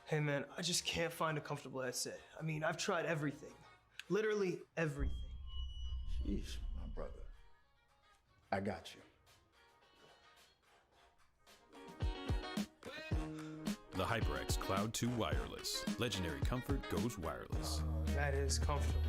Hey man, I just can't find a comfortable headset. I mean, I've tried everything. Literally everything. Sheesh, my brother. I got you. The HyperX Cloud 2 Wireless. Legendary comfort goes wireless. That is comfortable.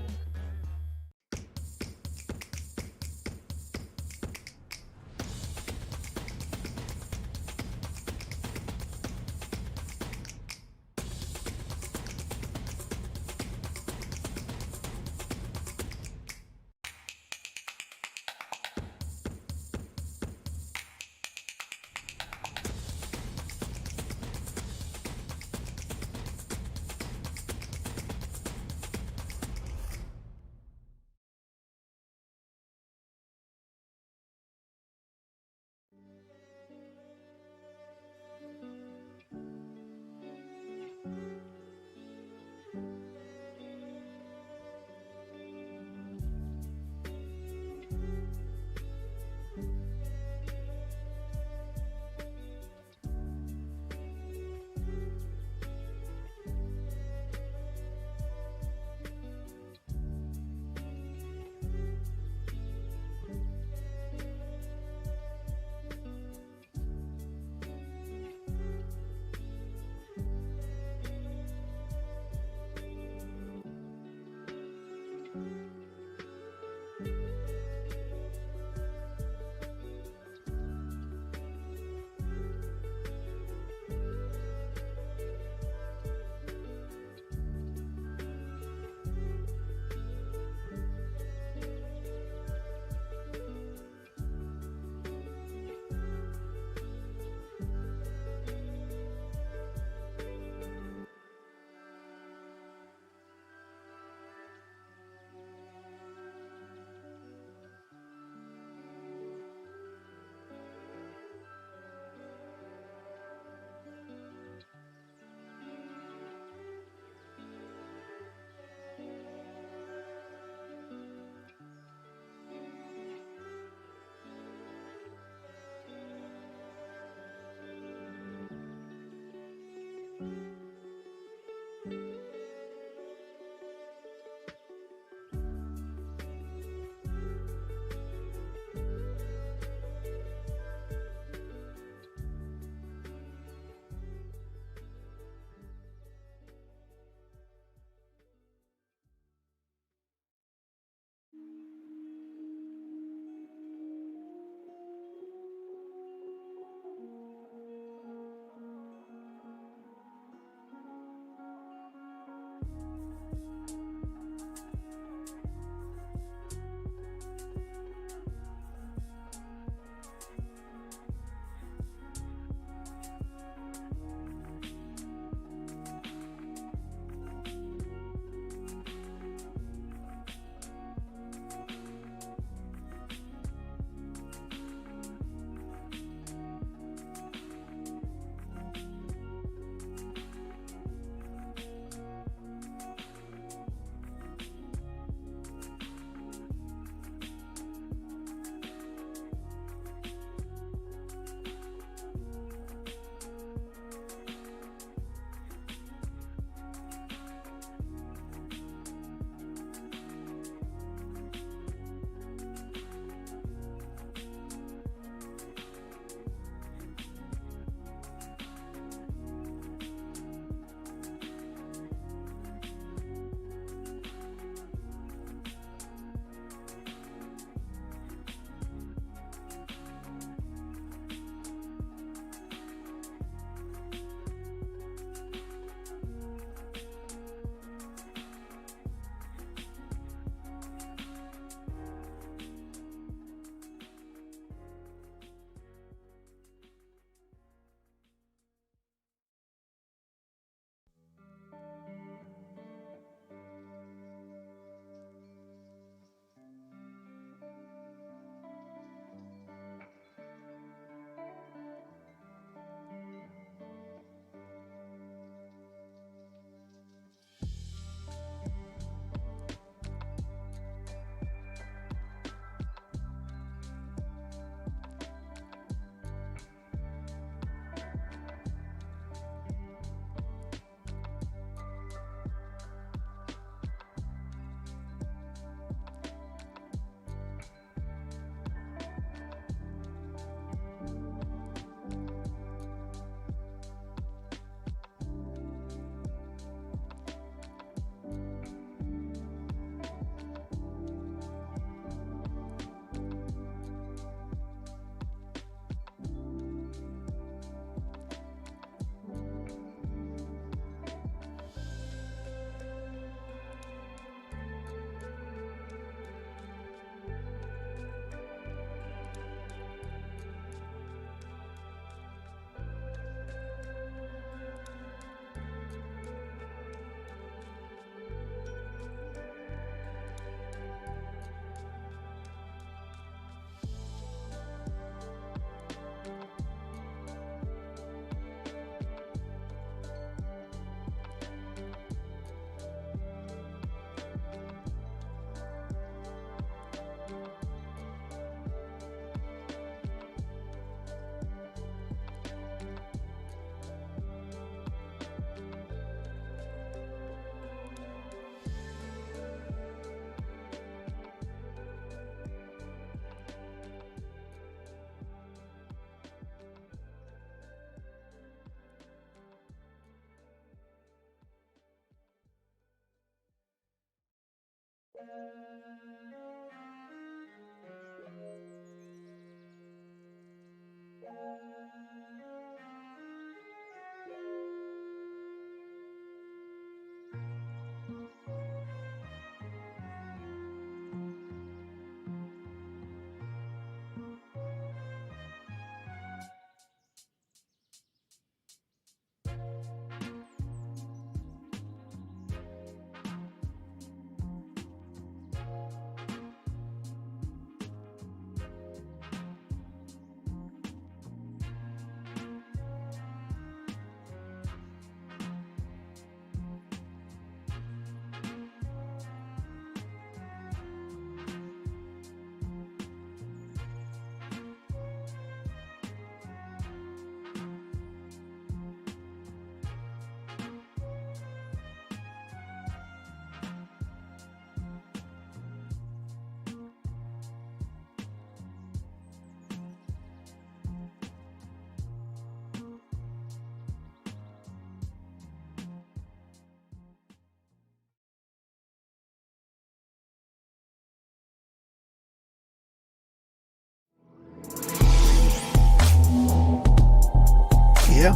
Yeah.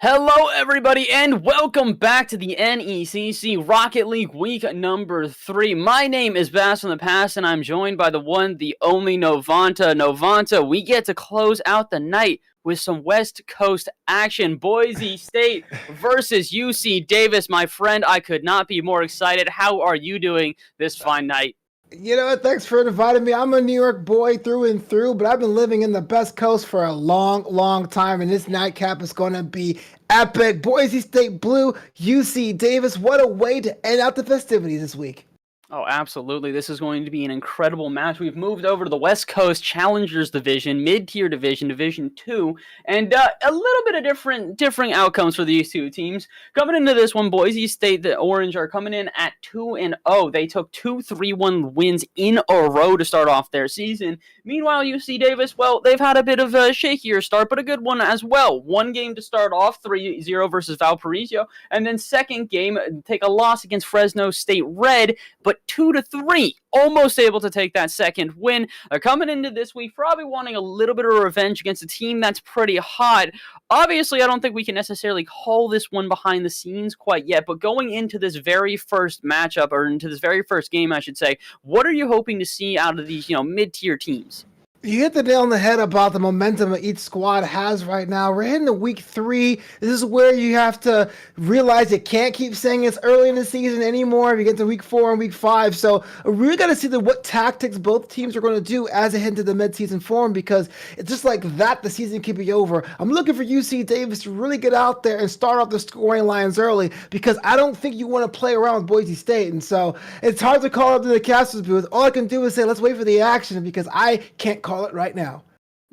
Hello, everybody, and welcome back to the NECC Rocket League week number 3. My name is Bass from the Past, and I'm joined by the one, the only Novanta. Novanta, we get to close out the night with some West Coast action. Boise State versus UC Davis. My friend, I could not be more excited. How are you doing this fine night? You know what? Thanks for inviting me. I'm a New York boy through and through, but I've been living in the Best Coast for a long, long time, and this nightcap is going to be epic. Boise State Blue, UC Davis. What a way to end out the festivities this week. Oh, absolutely. This is going to be an incredible match. We've moved over to the West Coast Challengers Division, Mid-Tier Division, Division 2, and a little bit of differing outcomes for these two teams. Coming into this one, Boise State, the Orange, are coming in at 2-0. They took 2 3-1 wins in a row to start off their season. Meanwhile, UC Davis, well, they've had a bit of a shakier start, but a good one as well. One game to start off, 3-0 versus Valparaiso, and then second game, take a loss against Fresno State Red, but 2-3, almost able to take that second win. They're coming into this week probably wanting a little bit of revenge against a team that's pretty hot. Obviously, I don't think we can necessarily call this one behind the scenes quite yet, but going into this very first matchup, or into this very first game, I should say, what are you hoping to see out of these, mid-tier teams? You hit the nail on the head about the momentum that each squad has right now. We're heading to week 3. This is where you have to realize you can't keep saying it's early in the season anymore if you get to week 4 and week 5. So we really got to see what tactics both teams are going to do as they head into the mid-season form, because it's just like that the season could be over. I'm looking for UC Davis to really get out there and start off the scoring lines early, because I don't think you want to play around with Boise State. And so it's hard to call up to the Castles booth. All I can do is say, let's wait for the action, because I can't call it right now.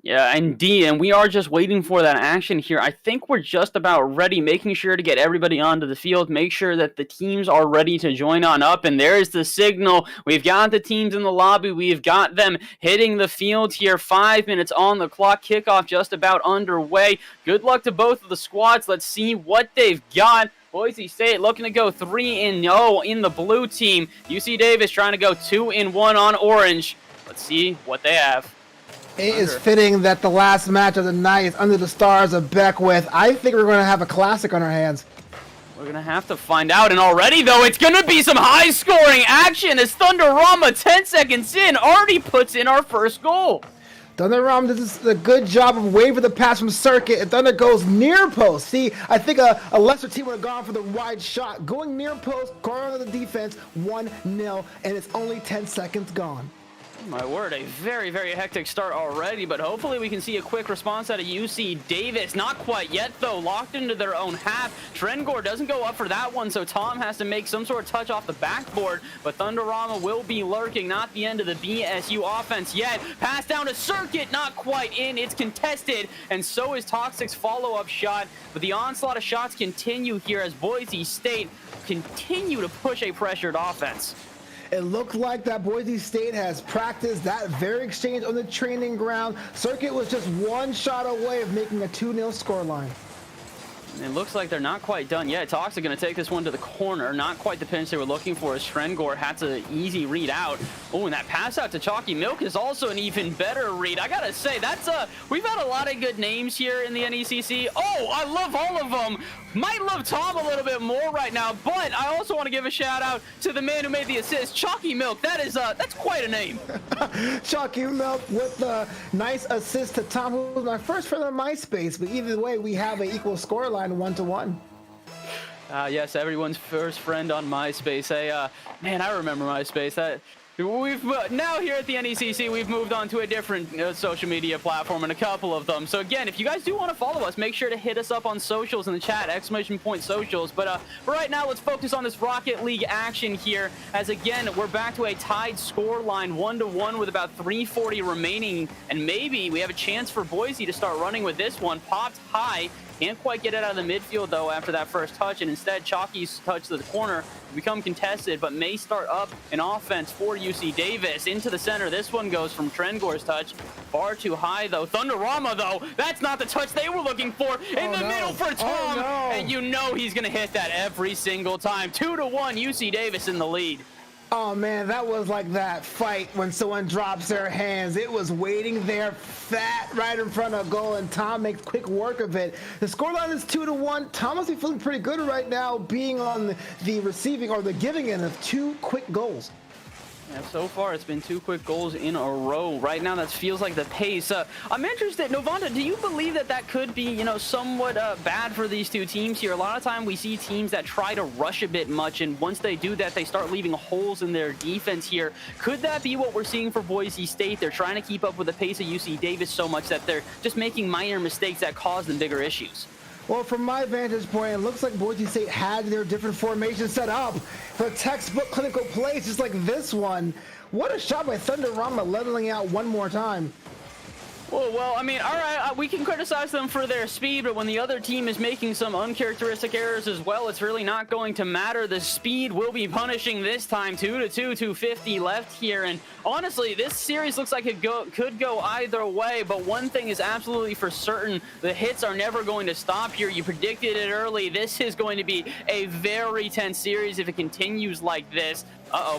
Yeah, indeed, and we are just waiting for that action here. I think we're just about ready, making sure to get everybody onto the field, make sure that the teams are ready to join on up, and there's the signal. We've got the teams in the lobby. We've got them hitting the field here. 5 minutes on the clock. Kickoff just about underway. Good luck to both of the squads. Let's see what they've got. Boise State looking to go 3-0 in the blue team. UC Davis trying to go 2-1 on orange. Let's see what they have. It is fitting that the last match of the night is under the stars of Beckwith. I think we're going to have a classic on our hands. We're going to have to find out. And already, though, it's going to be some high-scoring action as Thunderama, 10 seconds in, already puts in our first goal. Thunderama does a good job of waving the pass from Circuit, and Thunder goes near post. See, I think a lesser team would have gone for the wide shot. Going near post, corner of the defense, 1-0, and it's only 10 seconds gone. My word, a very, very hectic start already, but hopefully we can see a quick response out of UC Davis. Not quite yet, though. Locked into their own half. Trengor doesn't go up for that one, so Tom has to make some sort of touch off the backboard, but Thunderama will be lurking. Not the end of the BSU offense yet. Pass down to Circuit, not quite in. It's contested, and so is Toxic's follow-up shot, but the onslaught of shots continue here as Boise State continue to push a pressured offense. It looked like that Boise State has practiced that very exchange on the training ground. Circuit was just one shot away of making a 2-0 scoreline. It looks like they're not quite done yet. Toxic going to take this one to the corner. Not quite the pinch they were looking for, as Trengor had an easy read out. Oh, and that pass out to Chalky Milk is also an even better read. I got to say, that's we've had a lot of good names here in the NECC. Oh, I love all of them. Might love Tom a little bit more right now, but I also want to give a shout out to the man who made the assist, Chalky Milk. That's quite a name. Chalky Milk with the nice assist to Tom, who was my first friend on MySpace. But either way, we have an equal scoreline, 1-1. Yes, everyone's first friend on MySpace. Man, I remember MySpace. We've now here at the NECC, we've moved on to a different social media platform and a couple of them. So again, if you guys do want to follow us, make sure to hit us up on socials in the chat, !socials. But for right now, let's focus on this Rocket League action here. As again, we're back to a tied score line, 1-1 with about 3:40 remaining. And maybe we have a chance for Boise to start running with this one. Popped high. Can't quite get it out of the midfield, though, after that first touch, and instead, Chalky's touch to the corner become contested, but may start up an offense for UC Davis. Into the center, this one goes from Trengor's touch. Far too high, though. Thunderama, though, that's not the touch they were looking for. In the middle for Tom, and you know he's going to hit that every single time. 2-1, UC Davis in the lead. Oh man, that was like that fight when someone drops their hands. It was waiting there fat right in front of goal, and Tom makes quick work of it. The scoreline is 2-1. Tom must be feeling pretty good right now, being on the receiving or the giving end of 2 quick goals. Yeah, so far it's been 2 quick goals in a row. Right now that feels like the pace. I'm interested, Novanda, do you believe that could be, somewhat bad for these two teams here? A lot of time we see teams that try to rush a bit much, and once they do that, they start leaving holes in their defense here. Could that be what we're seeing for Boise State? They're trying to keep up with the pace of UC Davis so much that they're just making minor mistakes that cause them bigger issues. Well, from my vantage point, it looks like Boise State had their different formations set up for textbook clinical plays, just like this one. What a shot by Thunderama, leveling out one more time. Well, I mean, all right, we can criticize them for their speed, but when the other team is making some uncharacteristic errors as well, it's really not going to matter. The speed will be punishing this time. 2-2, 250 left here, and honestly, this series looks like it could go either way, but one thing is absolutely for certain, the hits are never going to stop here. You predicted it early. This is going to be a very tense series if it continues like this.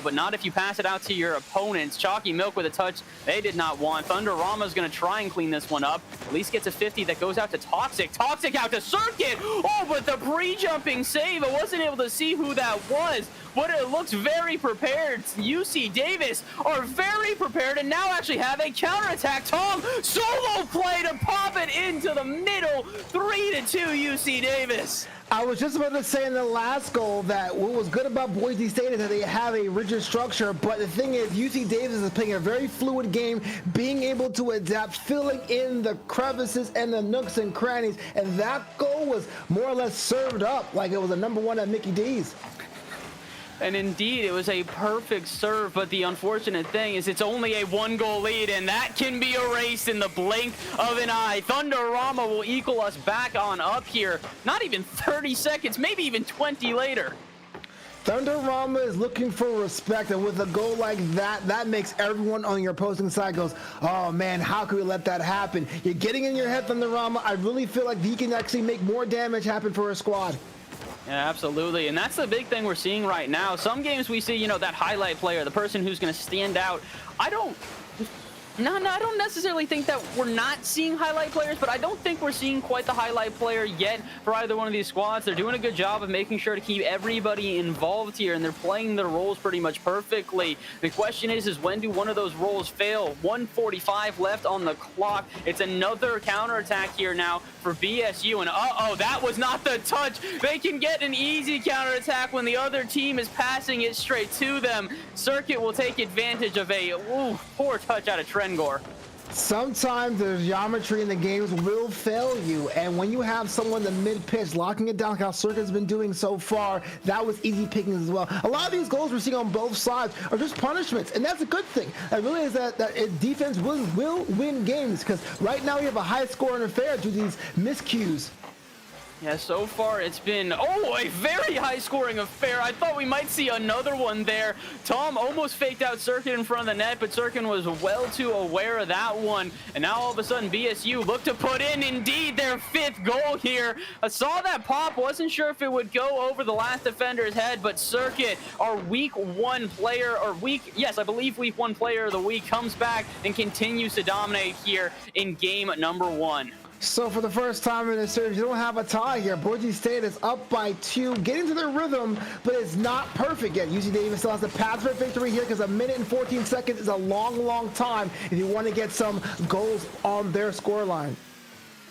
But not if you pass it out to your opponents. Chalky Milk with a touch they did not want. Thunderama's going to try and clean this one up. At least gets a 50 that goes out to Toxic. Toxic out to Circuit. Oh, but the pre-jumping save. I wasn't able to see who that was, but it looks very prepared. UC Davis are very prepared and now actually have a counterattack. Tom, solo play to pop it into the middle. 3-2 UC Davis. I was just about to say in the last goal that what was good about Boise State is that they have a rigid structure, but the thing is UC Davis is playing a very fluid game, being able to adapt, filling in the crevices and the nooks and crannies, and that goal was more or less served up like it was a #1 at Mickey D's. And indeed, it was a perfect serve, but the unfortunate thing is it's only a 1-goal lead, and that can be erased in the blink of an eye. Thunderama will equal us back on up here. Not even 30 seconds, maybe even 20 later. Thunderama is looking for respect, and with a goal like that, that makes everyone on your opposing side goes, oh man, how could we let that happen? You're getting in your head, Thunderama. I really feel like he can actually make more damage happen for a squad. Yeah, absolutely, and that's the big thing we're seeing right now. Some games we see, that highlight player, the person who's going to stand out. I don't necessarily think that we're not seeing highlight players, but I don't think we're seeing quite the highlight player yet for either one of these squads. They're doing a good job of making sure to keep everybody involved here, and they're playing their roles pretty much perfectly. The question is when do one of those roles fail? 1:45 left on the clock. It's another counterattack here now for BSU, and that was not the touch. They can get an easy counterattack when the other team is passing it straight to them. Circuit will take advantage of a poor touch out of Trengor. Sometimes the geometry in the games will fail you, and when you have someone in the mid-pitch locking it down like how Circuit's been doing so far, that was easy pickings as well. A lot of these goals we're seeing on both sides are just punishments, and that's a good thing. It really is that defense will win games, because right now we have a high score in affair to these miscues. Yeah, so far it's been, a very high-scoring affair. I thought we might see another one there. Tom almost faked out Circuit in front of the net, but Circuit was well too aware of that one. And now all of a sudden BSU look to put in, indeed, their 5th goal here. I saw that pop, wasn't sure if it would go over the last defender's head, but Circuit, our week 1 player, I believe week 1 player of the week, comes back and continues to dominate here in game number 1. So for the first time in the series, you don't have a tie here. Boise State is up by 2, getting to their rhythm, but it's not perfect yet. UC Davis still has the path for victory here because a minute and 14 seconds is a long time if you want to get some goals on their scoreline.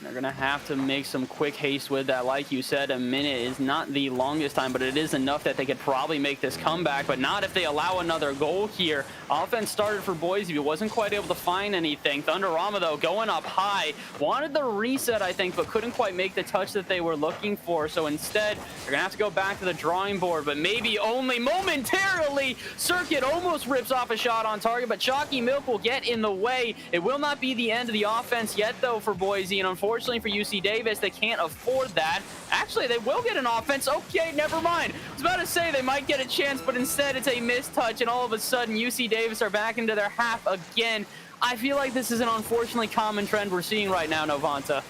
They're going to have to make some quick haste with that. Like you said, a minute is not the longest time, but it is enough that they could probably make this comeback, but not if they allow another goal here. Offense started for Boise, but wasn't quite able to find anything. Thunderama, though, going up high. Wanted the reset, I think, but couldn't quite make the touch that they were looking for. So instead, they're going to have to go back to the drawing board, but maybe only momentarily. Circuit almost rips off a shot on target, but Chalky Milk will get in the way. It will not be the end of the offense yet, though, for Boise, and unfortunately, for UC Davis, they can't afford that. Actually, they will get an offense. Okay, never mind. I was about to say they might get a chance, but instead it's a missed touch, and all of a sudden UC Davis are back into their half again. I feel like this is an unfortunately common trend we're seeing right now, Novanta.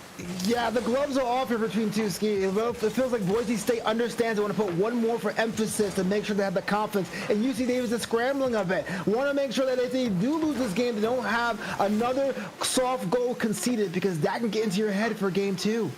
Yeah, the gloves are off here between two skis. It feels like Boise State understands they want to put one more for emphasis to make sure they have the confidence. And UC Davis is scrambling a bit. Want to make sure that if they do lose this game, they don't have another soft goal conceded, because that can get into your head for game 2.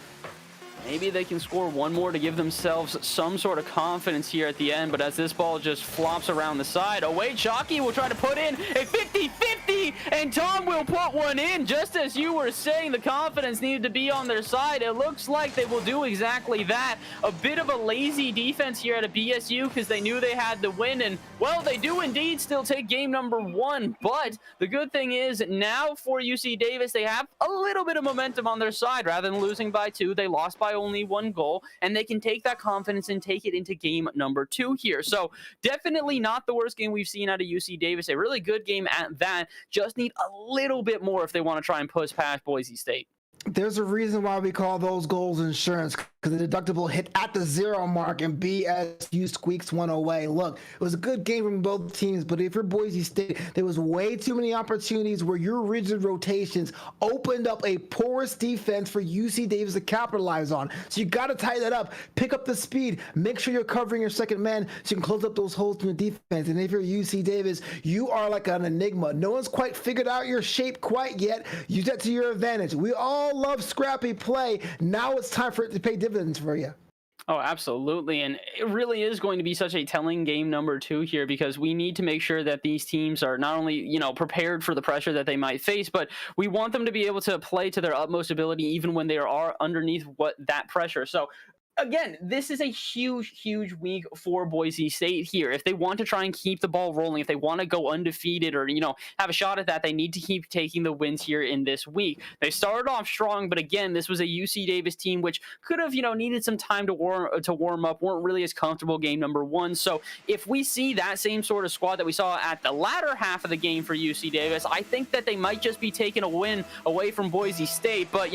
Maybe they can score one more to give themselves some sort of confidence here at the end, but as this ball just flops around the side, Chalky will try to put in a 50-50, and Tom will put one in. Just as you were saying, the confidence needed to be on their side. It looks like they will do exactly that. A bit of a lazy defense here at a BSU because they knew they had to win, and, well, they do indeed still take game number 1, but the good thing is now for UC Davis, they have a little bit of momentum on their side. Rather than losing by 2, they lost by only 1 goal, and they can take that confidence and take it into game number 2 here. So definitely not the worst game we've seen out of UC Davis. A really good game at that. Just need a little bit more if they want to try and push past Boise State. There's a reason why we call those goals insurance, because the deductible hit at the 0 mark and BSU squeaks one away. Look, it was a good game from both teams, but if you're Boise State, there was way too many opportunities where your rigid rotations opened up a porous defense for UC Davis to capitalize on. So you got to tie that up, pick up the speed, make sure you're covering your second man so you can close up those holes in your defense. And if you're UC Davis, you are like an enigma. No one's quite figured out your shape quite yet. Use that to your advantage. We all love scrappy play. Now it's time for it to pay dividends for you. Oh, absolutely. And it really is going to be such a telling game number 2 here, because we need to make sure that these teams are not only, prepared for the pressure that they might face, but we want them to be able to play to their utmost ability even when they are underneath that pressure. So again, this is a huge week for Boise State here. If they want to try and keep the ball rolling, if they want to go undefeated or, have a shot at that, they need to keep taking the wins here in this week. They started off strong, but again, this was a UC Davis team which could have, needed some time to warm up, weren't really as comfortable game number 1. So if we see that same sort of squad that we saw at the latter half of the game for UC Davis, I think that they might just be taking a win away from Boise State. But,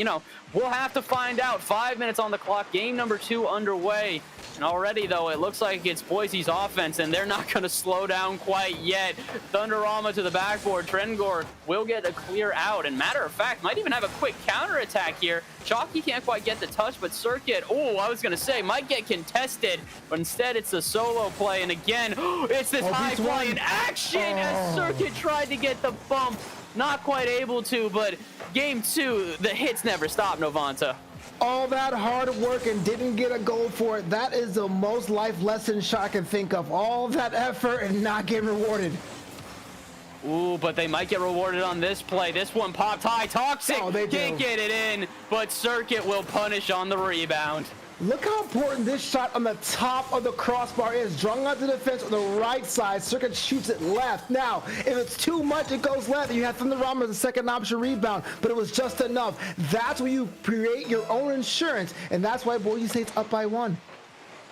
we'll have to find out. 5 minutes on the clock, game number 2 underway, and already though it looks like it's Boise's offense, and they're not going to slow down quite yet. Thunderama to the backboard. Trengor will get a clear out, and matter of fact might even have a quick counter attack here. Chalky can't quite get the touch, but Circuit, I was going to say, might get contested, but instead it's a solo play, and again, it's this high fly in action as Circuit tried to get the bump. Not quite able to, but game 2, the hits never stop, Novanta. All that hard work and didn't get a goal for it. That is the most life lesson shot I can think of. All that effort and not getting rewarded. Ooh, but they might get rewarded on this play. This one popped high. Toxic can't get it in, but Circuit will punish on the rebound. Look how important this shot on the top of the crossbar is. Drung out the defense on the right side. Circuit shoots it left. Now, if it's too much, it goes left. You have Thunderama as a second option rebound, but it was just enough. That's where you create your own insurance, and that's why Boise State's up by 1.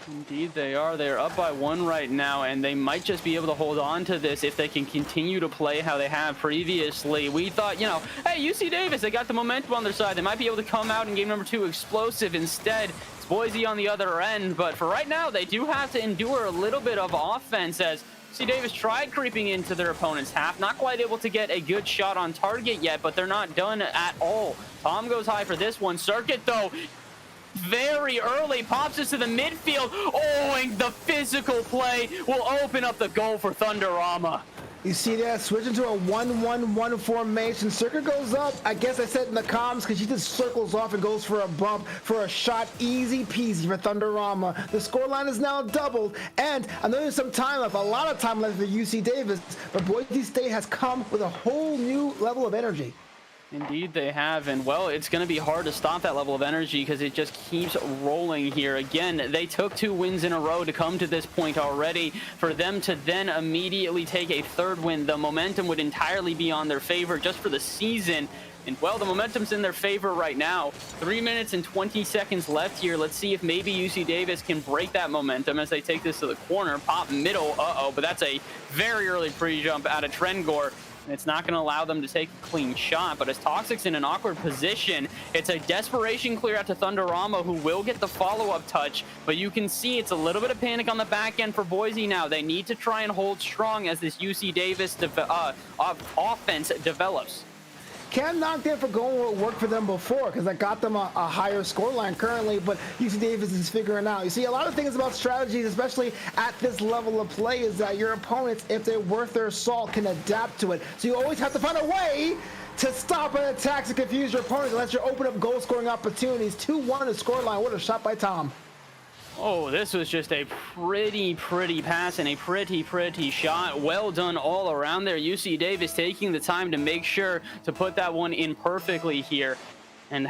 Indeed they are. They're up by 1 right now, and they might just be able to hold on to this if they can continue to play how they have previously. We thought, hey, UC Davis, they got the momentum on their side. They might be able to come out in game number 2 explosive. Instead, it's Boise on the other end. But for right now, they do have to endure a little bit of offense as UC Davis tried creeping into their opponent's half. Not quite able to get a good shot on target yet, but they're not done at all. Tom goes high for this one. Circuit, though, very early, pops this to the midfield. Oh, and the physical play will open up the goal for Thunderama. You see that? Switching to a 1-1-1 formation. Circuit goes up. I guess I said in the comms because she just circles off and goes for a bump for a shot. Easy peasy for Thunderama. The scoreline is now doubled. And I know there's some time left, a lot of time left for UC Davis, but Boise State has come with a whole new level of energy. Indeed they have, and well, it's going to be hard to stop that level of energy because it just keeps rolling here. Again, they took 2 wins in a row to come to this point already. For them to then immediately take a 3rd win, the momentum would entirely be on their favor just for the season. And well, the momentum's in their favor right now. 3 minutes and 20 seconds left here. Let's see if maybe UC Davis can break that momentum as they take this to the corner. Pop middle, but that's a very early pre-jump out of Trengor. It's not going to allow them to take a clean shot, but as Toxic's in an awkward position, it's a desperation clear out to Thunderama, who will get the follow-up touch, but you can see it's a little bit of panic on the back end for Boise now. They need to try and hold strong as this UC Davis offense develops. Cam knocked in for going what worked for them before because I got them a higher scoreline currently, but UC Davis is figuring out. You see, a lot of things about strategies, especially at this level of play, is that your opponents, if they're worth their salt, can adapt to it. So you always have to find a way to stop an attack to confuse your opponents unless you open up goal-scoring opportunities. 2-1 to scoreline. What a shot by Tom. Oh, this was just a pretty pass and a pretty shot. Well done all around there. UC Davis taking the time to make sure to put that one in perfectly here. And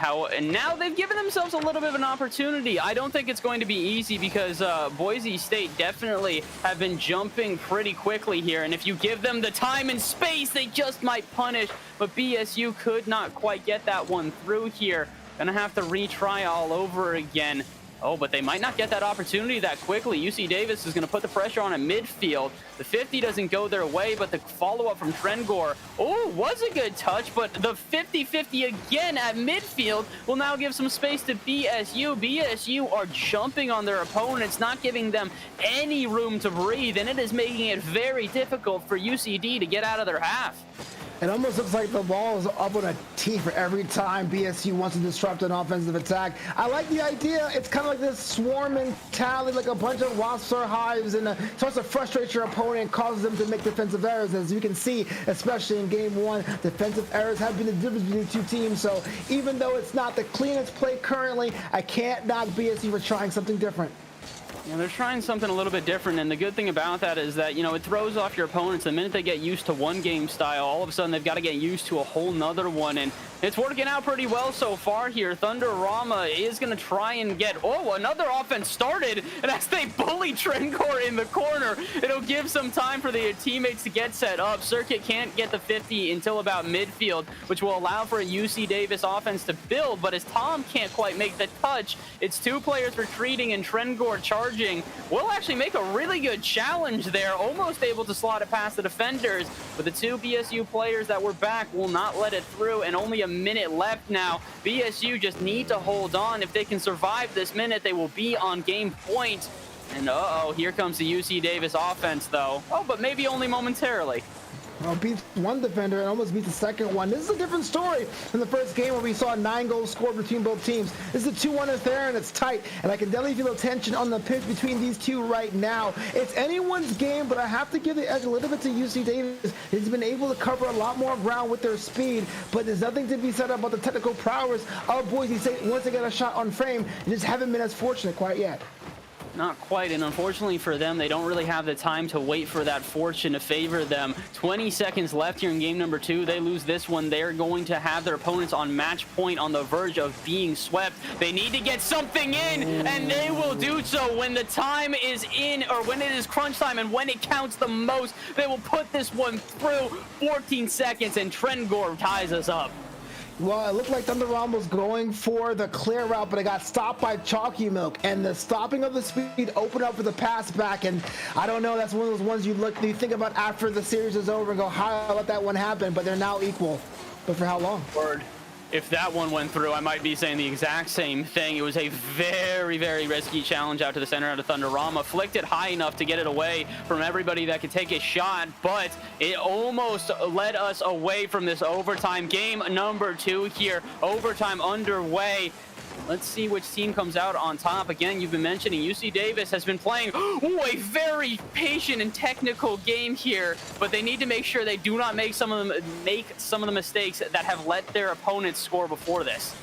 now they've given themselves a little bit of an opportunity. I don't think it's going to be easy because Boise State definitely have been jumping pretty quickly here. And if you give them the time and space, they just might punish. But BSU could not quite get that one through here. Gonna have to retry all over again. Oh, but they might not get that opportunity that quickly. UC Davis is going to put the pressure on at midfield. The 50 doesn't go their way, but the follow-up from Trengor, oh, was a good touch, but the 50-50 again at midfield will now give some space to BSU. BSU are jumping on their opponents, not giving them any room to breathe, and it is making it very difficult for UCD to get out of their half. It almost looks like the ball is up on a tee for every time BSU wants to disrupt an offensive attack. I like the idea. It's kind of like this swarm mentality, like a bunch of wasps or hives, and it starts to frustrate your opponent and causes them to make defensive errors. As you can see, especially in game 1, defensive errors have been the difference between the 2 teams. So even though it's not the cleanest play currently, I can't knock BSU for trying something different. Yeah, they're trying something a little bit different, and the good thing about that is that, you know, it throws off your opponents. The minute they get used to one game style, all of a sudden they've got to get used to a whole nother one, and it's working out pretty well so far here. Thunderama is going to try and get, oh, another offense started, and as they bully Trengor in the corner, it'll give some time for the teammates to get set up. Circuit can't get the 50 until about midfield, which will allow for a UC Davis offense to build, but as Tom can't quite make the touch, it's 2 players retreating and Trengor charging. Will actually make a really good challenge there, almost able to slot it past the defenders, but the 2 BSU players that were back will not let it through, and only a minute left now. BSU just need to hold on. If they can survive this minute, they will be on game point. And here comes the UC Davis offense though. Oh, but maybe only momentarily. Well, beats one defender and almost beats the second one. This is a different story than the first game where we saw 9 goals scored between both teams. This is a 2-1 affair and it's tight, and I can definitely feel the tension on the pitch between these 2 right now. It's anyone's game, but I have to give the edge a little bit to UC Davis. He's been able to cover a lot more ground with their speed, but there's nothing to be said about the technical prowess of Boise State once they get a shot on frame. They just haven't been as fortunate quite yet. Not quite, and unfortunately for them, they don't really have the time to wait for that fortune to favor them. 20 seconds left here in game number 2. They lose this one. They're going to have their opponents on match point on the verge of being swept. They need to get something in, and they will do so when the time is in, or when it is crunch time, and when it counts the most. They will put this one through. 14 seconds, and Trengor ties us up. Well, it looked like Thunderama was going for the clear route, but it got stopped by Chalky Milk, and the stopping of the speed opened up for the pass back, and I don't know, that's one of those ones you think about after the series is over and go, how I let that one happen, but they're now equal. But for how long? Word. if that one went through, I might be saying the exact same thing. It was a very, very risky challenge out to the center out of Thunderama. Flicked it high enough to get it away from everybody that could take a shot, but it almost led us away from this overtime. Game number 2 here. Overtime underway. Let's see which team comes out on top. Again, you've been mentioning UC Davis has been playing a very patient and technical game here, but they need to make sure they do not make some of the mistakes that have let their opponents score before this.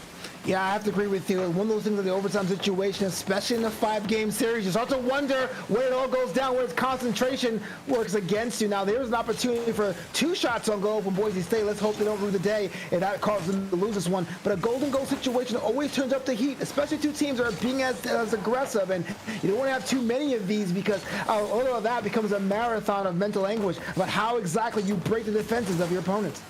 Yeah, I have to agree with you. One of those things in the overtime situation, especially in a 5-game series, you start to wonder where it all goes down, where its concentration works against you. Now, there's an opportunity for 2 shots on goal from Boise State. Let's hope they don't rue the day and that causes them to lose this one. But a golden goal situation always turns up the heat, especially 2 teams that are being as aggressive. And you don't want to have too many of these because all of that becomes a marathon of mental anguish about how exactly you break the defenses of your opponents.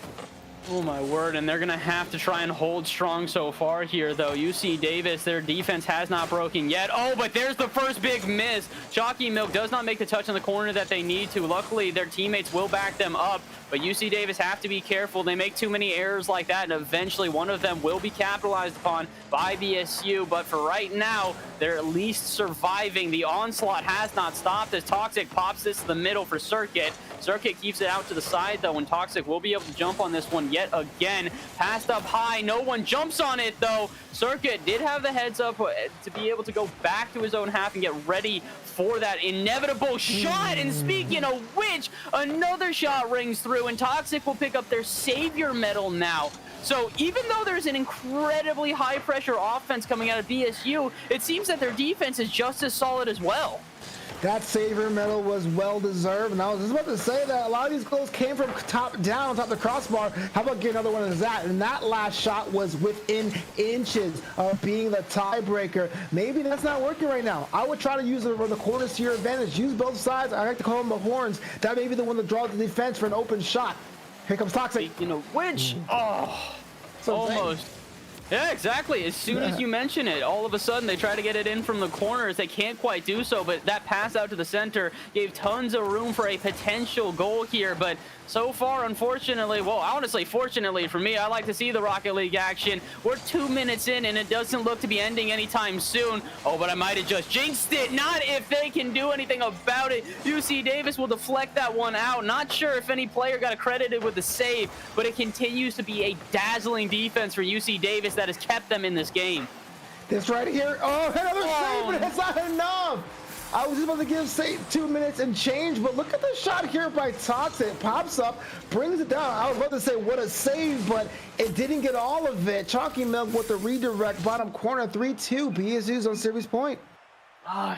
Oh my word, and they're gonna have to try and hold strong so far here though. UC Davis, their defense has not broken yet. Oh, but there's the first big miss. Chalky Milk does not make the touch in the corner that they need to. Luckily, their teammates will back them up, but UC Davis have to be careful. They make too many errors like that, and eventually one of them will be capitalized upon by BSU, but for right now, they're at least surviving. The onslaught has not stopped as Toxic pops this to the middle for Circuit. Circuit keeps it out to the side though, and Toxic will be able to jump on this one yet again. Passed up high, no one jumps on it though. Circuit did have the heads up to be able to go back to his own half and get ready for that inevitable shot. And speaking of which, another shot rings through, and Toxic will pick up their savior medal now. So even though there's an incredibly high pressure offense coming out of BSU, it seems that their defense is just as solid as well. That savior medal was well deserved, and I was just about to say that a lot of these goals came from top down on top of the crossbar. How about getting another one of that? And that last shot was within inches of being the tiebreaker. Maybe that's not working right now. I would try to use the corners to your advantage. Use both sides. I like to call them the horns. That may be the one that draws the defense for an open shot. Here comes Toxic. Speaking of which, almost. Yeah, exactly. As soon as you mention it, all of a sudden they try to get it in from the corners. They can't quite do so, but that pass out to the center gave tons of room for a potential goal here. But so far, unfortunately, well, honestly, fortunately for me, I like to see the Rocket League action. We're 2 minutes in, and it doesn't look to be ending anytime soon. Oh, but I might have just jinxed it. Not if they can do anything about it. UC Davis will deflect that one out. Not sure if any player got accredited with the save, but it continues to be a dazzling defense for UC Davis that has kept them in this game. This right here. Oh, another save, but it's not enough. I was just about to give say 2 minutes and change, but look at the shot here by Toxic. It pops up, brings it down. I was about to say what a save, but it didn't get all of it. Chalky Milk with the redirect, bottom corner, 3-2. BSU's on series point.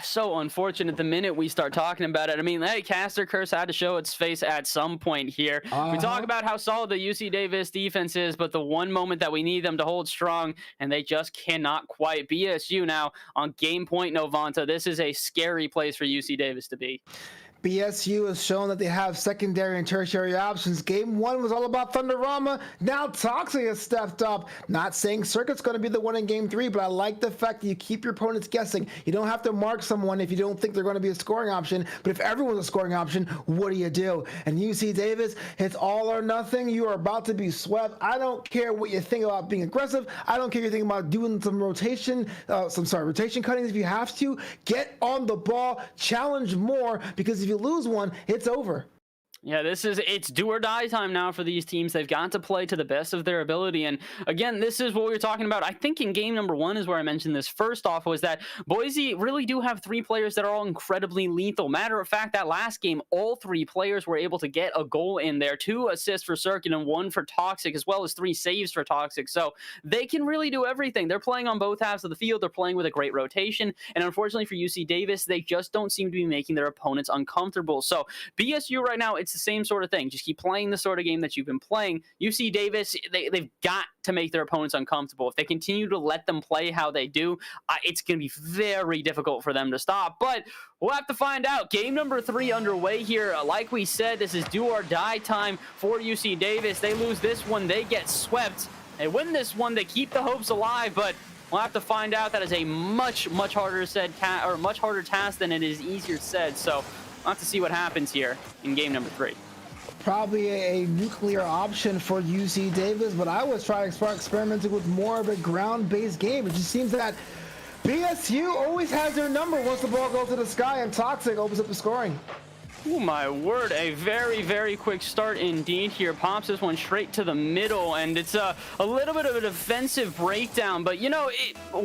So unfortunate the minute we start talking about it. I mean, that caster curse had to show its face at some point here. We talk about how solid the UC Davis defense is, but the one moment that we need them to hold strong, and they just cannot quite. BSU now on game point, Novanta. This is a scary place for UC Davis to be. BSU has shown that they have secondary and tertiary options. Game 1 was all about Thunderama. Now Toxic has stepped up. Not saying Circuit's going to be the one in Game 3, but I like the fact that you keep your opponents guessing. You don't have to mark someone if you don't think they're going to be a scoring option, but if everyone's a scoring option, what do? And UC Davis, it's all or nothing. You are about to be swept. I don't care what you think about being aggressive. I don't care what you think about doing some rotation cuttings if you have to. Get on the ball, challenge more, because if you lose one, it's over. Yeah, it's do or die time now for these teams. They've got to play to the best of their ability. And again, this is what we were talking about. I think in game number 1 is where I mentioned this first off, was that Boise really do have 3 players that are all incredibly lethal. Matter of fact, that last game, all 3 players were able to get a goal in there. 2 assists for Circuit and 1 for Toxic, as well as 3 saves for Toxic. So they can really do everything. They're playing on both halves of the field. They're playing with a great rotation. And unfortunately for UC Davis, they just don't seem to be making their opponents uncomfortable. So BSU right now, it's the same sort of thing. Just keep playing the sort of game that you've been playing. UC Davis, they've got to make their opponents uncomfortable. If they continue to let them play how they do, it's going to be very difficult for them to stop. But we'll have to find out. Game number 3 underway here. Like we said, this is do or die time for UC Davis. They lose this one, they get swept. They win this one, they keep the hopes alive, but we'll have to find out. That is a much harder task than it is easier said. So we'll have to see what happens here in game number 3. probably a nuclear option for UC Davis, but I was trying to start experimenting with more of a ground-based game. It just seems that BSU always has their number once the ball goes to the sky, and Toxic opens up the scoring. Oh my word, a very, very quick start indeed here. Pops this one straight to the middle, and it's a little bit of a defensive breakdown, but you know,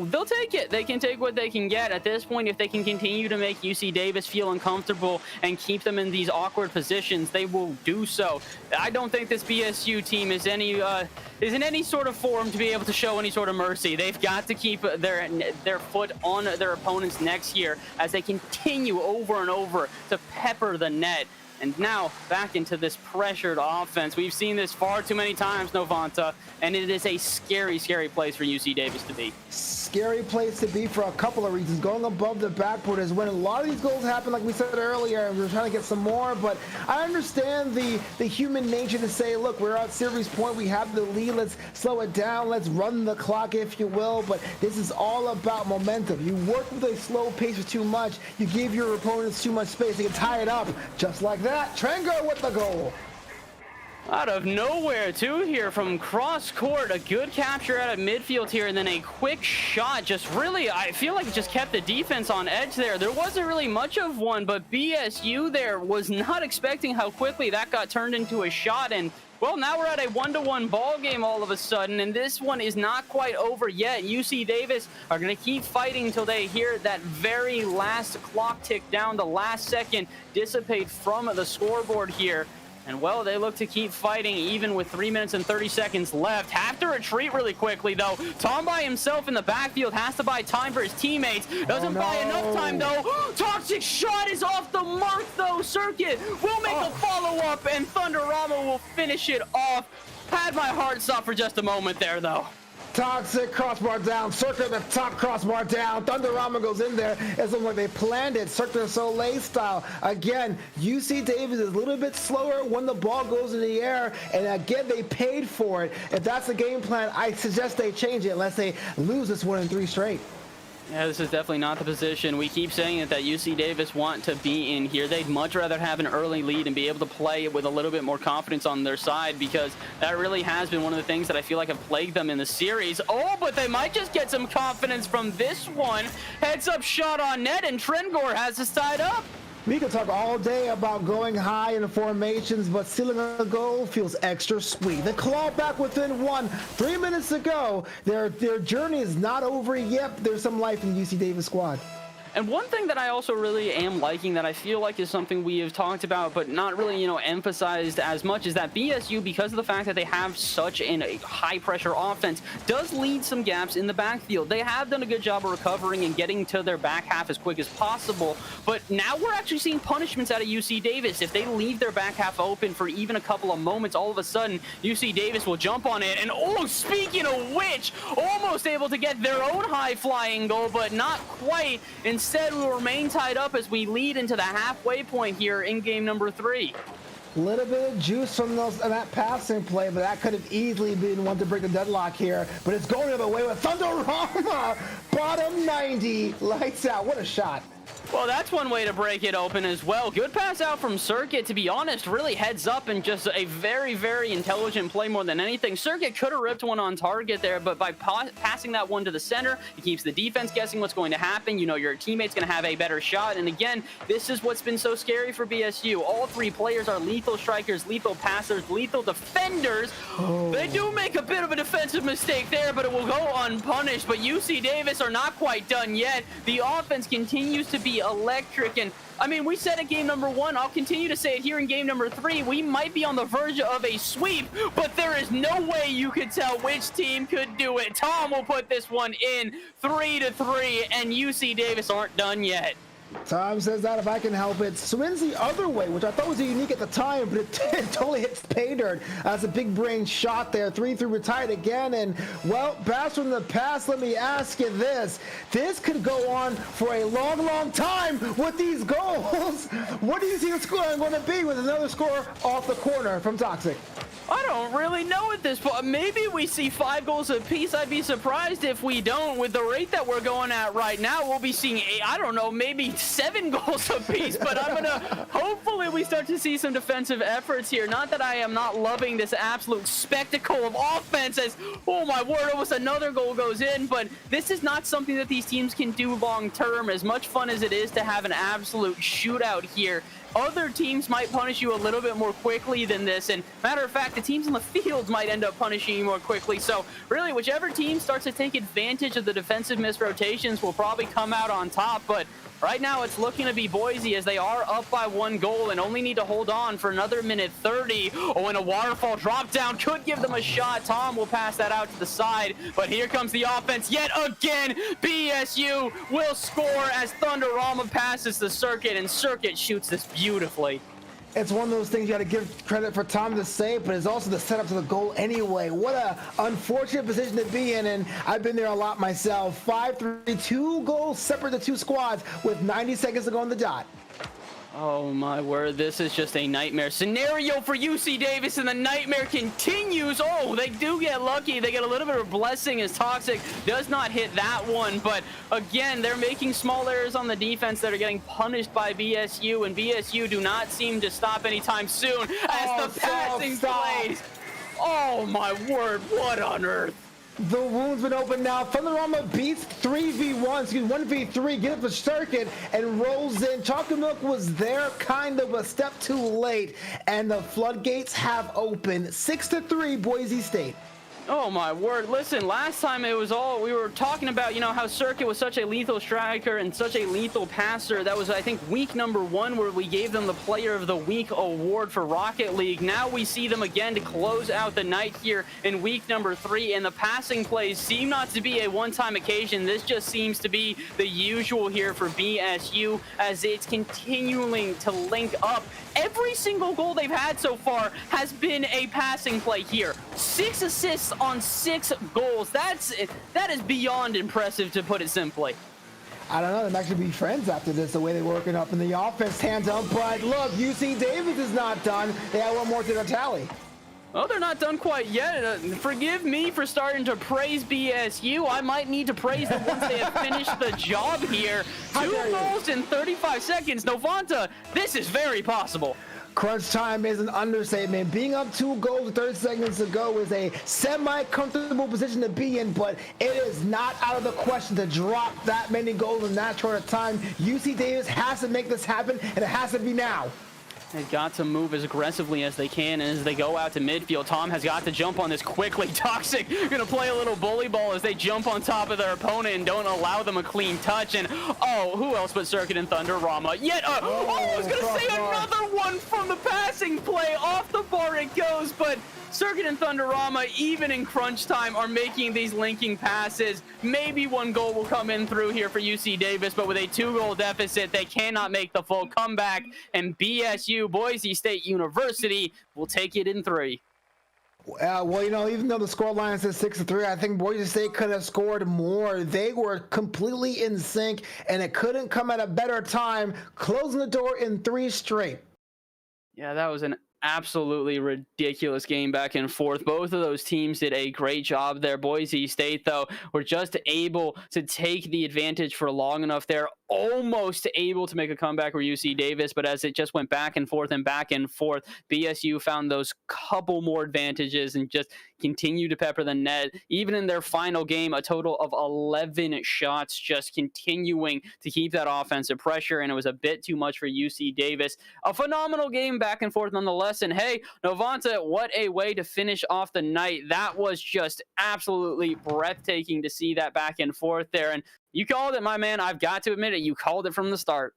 they'll take it. They can take what they can get. At this point, if they can continue to make UC Davis feel uncomfortable and keep them in these awkward positions, they will do so. I don't think this BSU team is in any sort of form to be able to show any sort of mercy. They've got to keep their foot on their opponent's necks here as they continue over and over to pepper the net. And now back into this pressured offense. We've seen this far too many times, Novanta, and it is a scary, scary place for UC Davis to be. Scary place to be for a couple of reasons. Going above the backboard is when a lot of these goals happen, like we said earlier, and we're trying to get some more, but I understand the human nature to say, look, we're at series point, we have the lead, let's slow it down, let's run the clock, if you will, but this is all about momentum. You work with a slow pace for too much, you give your opponents too much space, they can tie it up, just like that. Trengo with the goal. Out of nowhere, too, here from cross court. A good capture out of midfield here, and then a quick shot. Just really, I feel like it just kept the defense on edge there. There wasn't really much of one, but BSU there was not expecting how quickly that got turned into a shot. And well, now we're at a 1-1 ball game all of a sudden, and this one is not quite over yet. UC Davis are going to keep fighting until they hear that very last clock tick down, the last second dissipate from the scoreboard here. And well, they look to keep fighting even with 3 minutes and 30 seconds left. Have to retreat really quickly, though. Tom by himself in the backfield has to buy time for his teammates. Doesn't buy enough time, though. Toxic shot is off the mark, though. Circuit will make a follow-up, and Thunderama will finish it off. Had my heart stop for just a moment there, though. Toxic crossbar down, Circuit the top crossbar down, Thunderama goes in there. It's almost like they planned it, Cirque du Soleil style. Again, UC Davis is a little bit slower when the ball goes in the air, and again, they paid for it. If that's the game plan, I suggest they change it unless they lose this one in 3 straight. Yeah, this is definitely not the position. We keep saying it, that UC Davis want to be in here. They'd much rather have an early lead and be able to play with a little bit more confidence on their side, because that really has been one of the things that I feel like have plagued them in the series. Oh, but they might just get some confidence from this one. Heads up shot on net, and Trengor has us tied up. We could talk all day about going high in the formations, but stealing a goal feels extra sweet. The claw back within 1, 3 minutes to go. Their journey is not over yet. There's some life in the UC Davis squad. And one thing that I also really am liking, that I feel like is something we have talked about but not really, emphasized as much, is that BSU, because of the fact that they have such a high-pressure offense, does lead some gaps in the backfield. They have done a good job of recovering and getting to their back half as quick as possible, but now we're actually seeing punishments out of UC Davis. If they leave their back half open for even a couple of moments, all of a sudden, UC Davis will jump on it. And oh, speaking of which, almost able to get their own high-flying goal, but not quite. Instead, we'll remain tied up as we lead into the halfway point here in game number 3. A little bit of juice from that passing play, but that could have easily been one to break the deadlock here. But it's going the other way with Thunderama. Bottom 90. Lights out. What a shot. Well, that's one way to break it open as well. Good pass out from Circuit, to be honest, really heads up, and just a very, very intelligent play more than anything. Circuit could have ripped one on target there, but by passing that one to the center, it keeps the defense guessing what's going to happen. Your teammate's going to have a better shot. And again, this is what's been so scary for BSU. All 3 players are lethal strikers, lethal passers, lethal defenders. Oh. They do make a bit of a defensive mistake there, but it will go unpunished. But UC Davis are not quite done yet. The offense continues to be electric, and I mean, we said it game number 1, I'll continue to say it here in game number 3, we might be on the verge of a sweep, but there is no way you could tell which team could do it. Tom will put this one in 3-3, and UC Davis aren't done yet. Tom says that if I can help it. Swings the other way, which I thought was unique at the time, but it totally hits pay dirt. That's a big brain shot there. 3-3 retired again. And, well, pass from the past, let me ask you this. This could go on for a long, long time with these goals. What do you see the score going to be with another score off the corner from Toxic? I don't really know at this point. Maybe we see 5 goals apiece. I'd be surprised if we don't. With the rate that we're going at right now, we'll be seeing, I don't know, maybe 7 goals apiece. But I'm going to, hopefully we start to see some defensive efforts here. Not that I am not loving this absolute spectacle of offense as, oh my word, almost another goal goes in. But this is not something that these teams can do long term. As much fun as it is to have an absolute shootout here, other teams might punish you a little bit more quickly than this, and matter of fact, the teams on the field might end up punishing you more quickly. So really, whichever team starts to take advantage of the defensive misrotations will probably come out on top. But right now, it's looking to be Boise as they are up by 1 goal and only need to hold on for another minute 30. Oh, and a waterfall drop down could give them a shot. Tom will pass that out to the side, but here comes the offense yet again. BSU will score as Thunderama passes the Circuit, and Circuit shoots this beautifully. It's one of those things you got to give credit for Tom to say, but it's also the setup to the goal anyway. What a unfortunate position to be in, and I've been there a lot myself. 5-3, 2 goals separate the 2 squads with 90 seconds to go on the dot. Oh my word, this is just a nightmare scenario for UC Davis, and the nightmare continues. Oh, they do get lucky. They get a little bit of a blessing as Toxic does not hit that one. But again, they're making small errors on the defense that are getting punished by BSU, and BSU do not seem to stop anytime soon as the passing plays. Oh my word, what on earth? The wound's been open now. Thunderama beats 1v3, gets up the Circuit and rolls in. Chocolate Milk was there kind of a step too late, and the floodgates have opened. 6-3 Boise State. Oh my word, listen, last time it was all, we were talking about, you know, how Circuit was such a lethal striker and such a lethal passer. That was, I think, week number 1 where we gave them the Player of the Week award for Rocket League. Now we see them again to close out the night here in week number 3, and the passing plays seem not to be a one-time occasion. This just seems to be the usual here for BSU as it's continuing to link up. Every single goal they've had so far has been a passing play here. 6 assists on 6 goals. That is beyond impressive, to put it simply. I don't know, they might actually be friends after this, the way they're working up in the offense tandem. But look, UC Davis is not done. They have 1 more to their tally. Well, they're not done quite yet. Forgive me for starting to praise BSU. I might need to praise them once they have finished the job here. 2 goals in 35 seconds. Novanta, this is very possible. Crunch time is an understatement. Being up 2 goals with 30 seconds to go is a semi-comfortable position to be in, but it is not out of the question to drop that many goals in that short of time. UC Davis has to make this happen, and it has to be now. They've got to move as aggressively as they can, and as they go out to midfield, Tom has got to jump on this quickly. Toxic gonna play a little bully ball as they jump on top of their opponent and don't allow them a clean touch. And oh, who else but Circuit and Thunderama? Yet, I was gonna say another one from the passing play. Off the bar it goes, but Circuit and Thunderama, even in crunch time, are making these linking passes. Maybe 1 goal will come in through here for UC Davis, but with a 2-goal deficit, they cannot make the full comeback, and BSU, Boise State University, will take it in 3. Well, you know, even though the scoreline says 6-3, I think Boise State could have scored more. They were completely in sync, and it couldn't come at a better time, closing the door in 3 straight. Yeah, that was an absolutely ridiculous game back and forth. Both of those teams did a great job there. Boise State, though, were just able to take the advantage for long enough there. Almost able to make a comeback for UC Davis, but as it just went back and forth, BSU found those couple more advantages and just continued to pepper the net. Even in their final game, a total of 11 shots, just continuing to keep that offensive pressure, and it was a bit too much for UC Davis. A phenomenal game back and forth nonetheless, and hey, Novanta, what a way to finish off the night. That was just absolutely breathtaking to see that back and forth there, and you called it, my man. I've got to admit it. You called it from the start.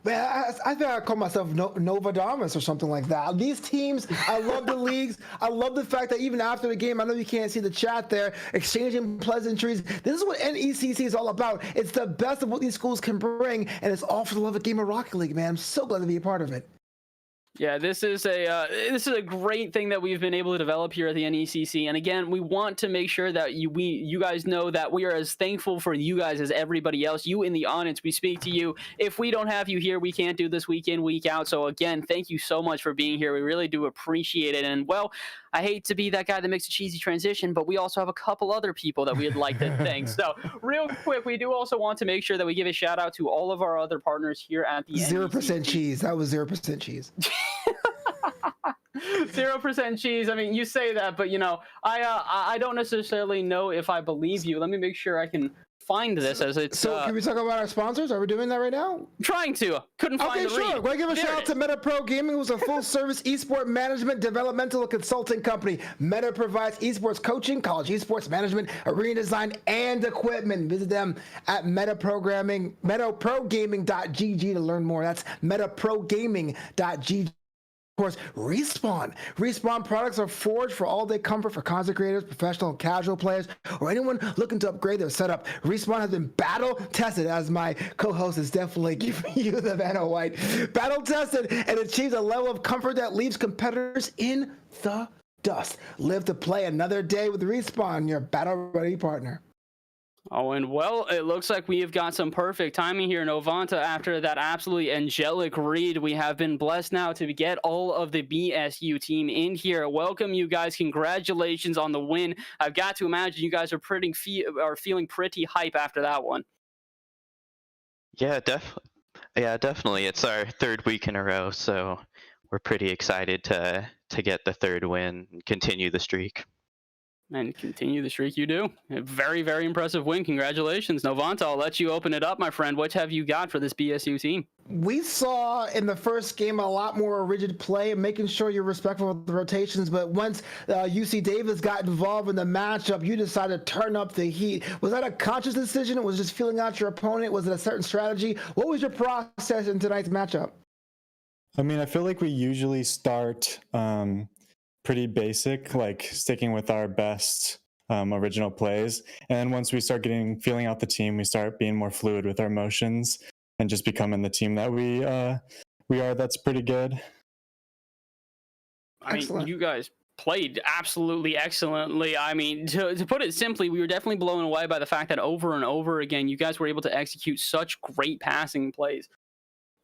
Man, I think I call myself Novadamus or something like that. These teams, I love the leagues. I love the fact that even after the game, I know you can't see the chat there, exchanging pleasantries. This is what NECC is all about. It's the best of what these schools can bring, and it's all for the love of game of Rocket League, man. I'm so glad to be a part of it. Yeah, this is a great thing that we've been able to develop here at the NECC. And again, we want to make sure that you guys know that we are as thankful for you guys as everybody else. You in the audience, we speak to you. If we don't have you here, we can't do this week in, week out. So again, thank you so much for being here. We really do appreciate it. And well, I hate to be that guy that makes a cheesy transition, but we also have a couple other people that we'd like to thank. So real quick, we do also want to make sure that we give a shout out to all of our other partners here at the 0% NECC. cheese. That was 0% cheese. 0% cheese. I mean, you say that, but I don't necessarily know if I believe you. Let me make sure I can find this as it's. So can we talk about our sponsors? Are we doing that right now? Trying to. Couldn't find the read. Go ahead, give a shout out to Meta Pro Gaming, who's a full-service esport management, developmental, and consulting company. Meta provides esports coaching, college esports management, arena design, and equipment. Visit them at metaprogaming.gg to learn more. That's metaprogaming.gg. Of course, Respawn products are forged for all-day comfort for content creators, professional and casual players, or anyone looking to upgrade their setup. Respawn has been battle-tested, as my co-host is definitely giving you the Vanna White. Battle-tested and achieves a level of comfort that leaves competitors in the dust. Live to play another day with Respawn, your battle-ready partner. Oh, and well, it looks like we have got some perfect timing here, Novanta. After that absolutely angelic read, we have been blessed now to get all of the BSU team in here. Welcome, you guys. Congratulations on the win. I've got to imagine you guys are feeling pretty hype after that one. Yeah, definitely. It's our third week in a row, so we're pretty excited to get the third win and continue the streak. And continue the streak you do. A very, very impressive win. Congratulations. Novanta, I'll let you open it up, my friend. What have you got for this BSU team? We saw in the first game a lot more rigid play, making sure you're respectful of the rotations. But once UC Davis got involved in the matchup, you decided to turn up the heat. Was that a conscious decision? Was it just feeling out your opponent? Was it a certain strategy? What was your process in tonight's matchup? I mean, I feel like we usually start pretty basic, like sticking with our best original plays. And then once we start feeling out the team, we start being more fluid with our motions and just becoming the team that we are. That's pretty good. I mean, you guys played absolutely excellently. I mean, to put it simply, we were definitely blown away by the fact that over and over again, you guys were able to execute such great passing plays.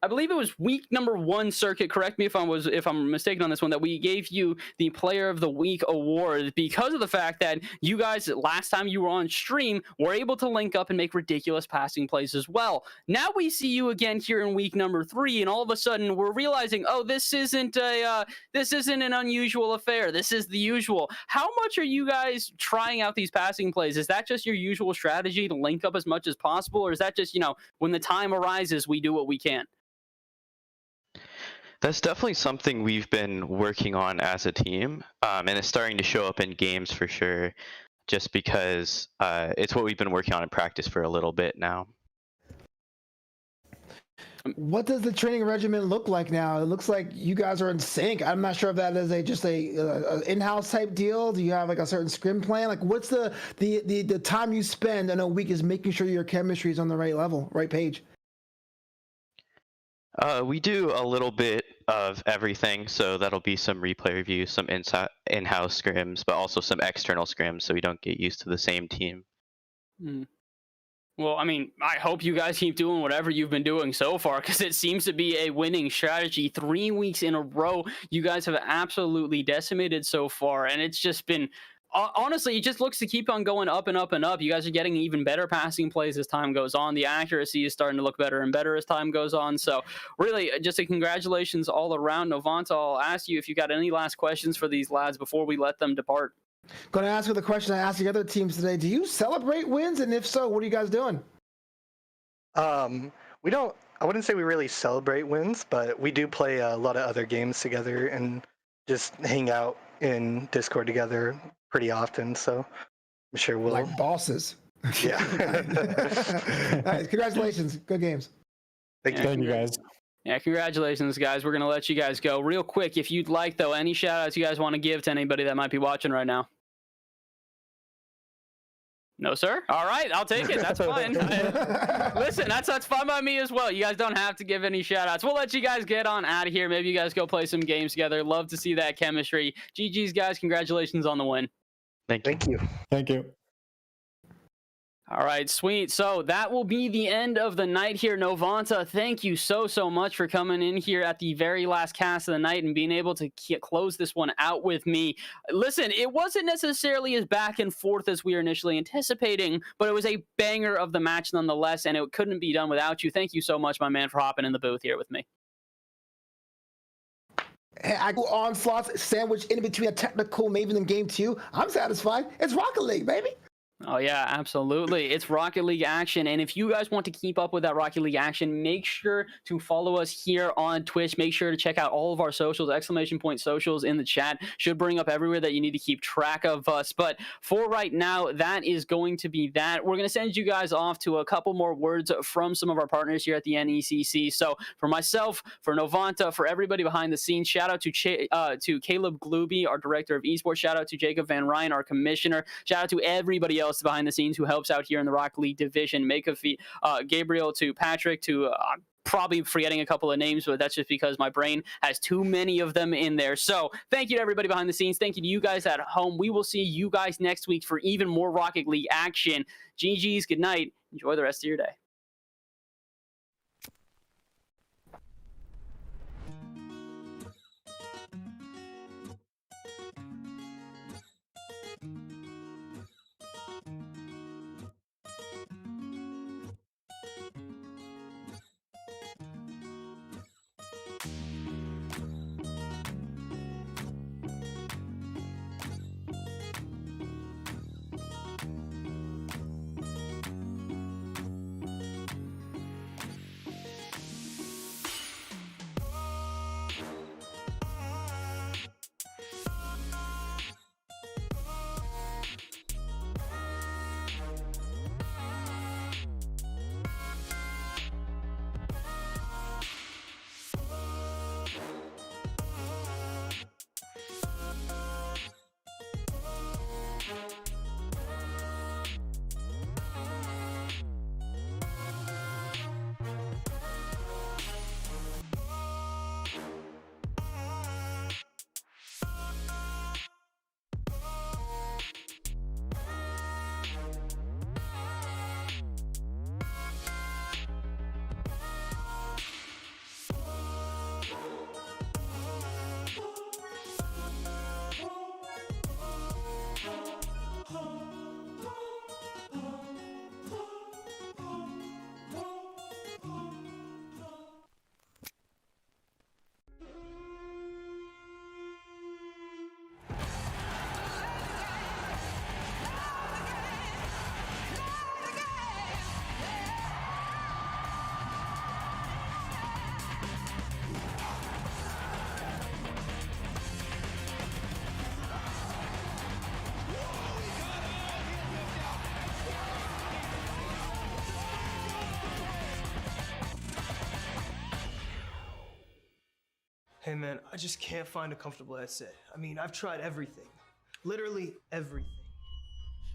I believe it was week number 1 circuit. Correct me if I'm mistaken on this one. That we gave you the Player of the Week award because of the fact that you guys last time you were on stream were able to link up and make ridiculous passing plays as well. Now we see you again here in week number 3, and all of a sudden we're realizing, oh, this isn't an unusual affair. This is the usual. How much are you guys trying out these passing plays? Is that just your usual strategy to link up as much as possible, or is that just when the time arises, we do what we can? That's definitely something we've been working on as a team, and it's starting to show up in games for sure, just because it's what we've been working on in practice for a little bit now. What does the training regimen look like now? It looks like you guys are in sync. I'm not sure if that is just a in-house type deal. Do you have like a certain scrim plan? Like, what's the time you spend in a week is making sure your chemistry is on the right level, right page? We do a little bit of everything, so that'll be some replay reviews, some in-house scrims, but also some external scrims, so we don't get used to the same team. Well, I mean, I hope you guys keep doing whatever you've been doing so far, because it seems to be a winning strategy. 3 weeks in a row, you guys have absolutely decimated so far, and it's just been... Honestly, it just looks to keep on going up and up and up. You guys are getting even better passing plays as time goes on. The accuracy is starting to look better and better as time goes on. So really, just a congratulations all around. Novanta, I'll ask you if you got any last questions for these lads before we let them depart. Going to ask you the question I asked the other teams today. Do you celebrate wins? And if so, what are you guys doing? We don't, I wouldn't say we really celebrate wins, but we do play a lot of other games together and just hang out in Discord together pretty often, so I'm sure we'll... Like bosses. Yeah. Nice. Congratulations. Good games. Thank you guys. Yeah, congratulations, guys. We're going to let you guys go. Real quick, if you'd like, though, any shout-outs you guys want to give to anybody that might be watching right now? No, sir? All right, I'll take it. That's fine. Listen, that's fine by me as well. You guys don't have to give any shout-outs. We'll let you guys get on out of here. Maybe you guys go play some games together. Love to see that chemistry. GG's, guys. Congratulations on the win. Thank you. Thank you. All right, sweet. So that will be the end of the night here. Novanta, thank you so much for coming in here at the very last cast of the night and being able to close this one out with me. Listen, it wasn't necessarily as back and forth as we were initially anticipating, but it was a banger of the match nonetheless, and it couldn't be done without you. Thank you so much, my man, for hopping in the booth here with me. Hey, I go onslaughts sandwiched in between a technical Maven and game 2. I'm satisfied. It's Rocket League, baby. Oh, yeah, absolutely. It's Rocket League action. And if you guys want to keep up with that Rocket League action, make sure to follow us here on Twitch. Make sure to check out all of our socials, ! Socials in the chat. Should bring up everywhere that you need to keep track of us. But for right now, that is going to be that. We're going to send you guys off to a couple more words from some of our partners here at the NECC. So for myself, for Novanta, for everybody behind the scenes, shout out to Caleb Gluby, our director of esports. Shout out to Jacob Van Ryan, our commissioner. Shout out to everybody else behind the scenes who helps out here in the Rocket League division. Gabriel, to Patrick, to probably forgetting a couple of names, but that's just because my brain has too many of them in there. So thank you to everybody behind the scenes. Thank you to you guys at home. We will see you guys next week for even more Rocket League action. GG's, good night. Enjoy the rest of your day. Hey man, I just can't find a comfortable headset. I mean, I've tried everything. Literally everything.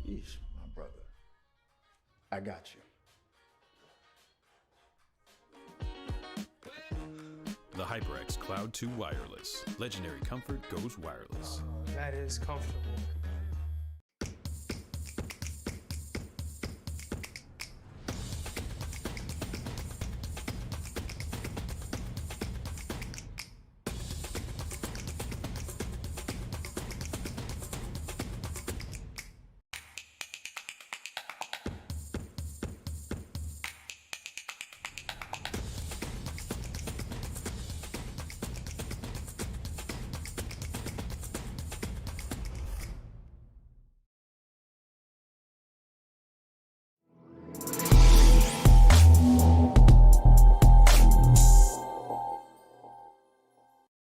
Jeez, my brother. I got you. The HyperX Cloud 2 Wireless. Legendary comfort goes wireless. That is comfortable.